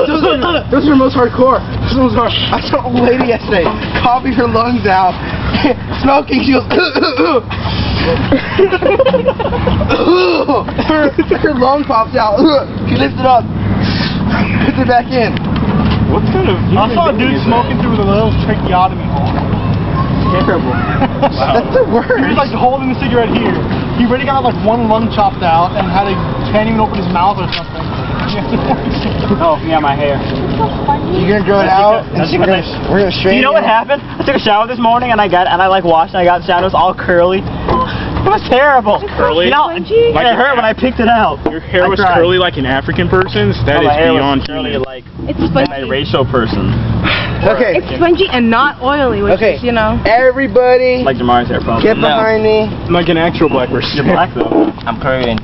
Those are most hardcore. I saw an old lady yesterday coughing her lungs out, smoking. She goes, her lung pops out. She lifts it up, puts it back in. What kind of? I saw a dude smoking through the little tracheotomy hole. Terrible. Wow. That's the worst. He was like holding the cigarette here. He already got like one lung chopped out and can't even open his mouth or something. Oh, yeah, my hair. You're gonna grow it out, and we're gonna straighten it. You know what happened? I took a shower this morning, and I washed, and I got the shower. It was all curly. It was terrible. Curly? You know, it hurt when I picked it out. Your hair was curly like an African person's? That is beyond curly like it's spongy. a racial person. Okay. It's spongy and not oily, which is, you know. Everybody, like Jamar's hair, probably. get behind me. Like an actual black person. You're black, though. I'm Korean.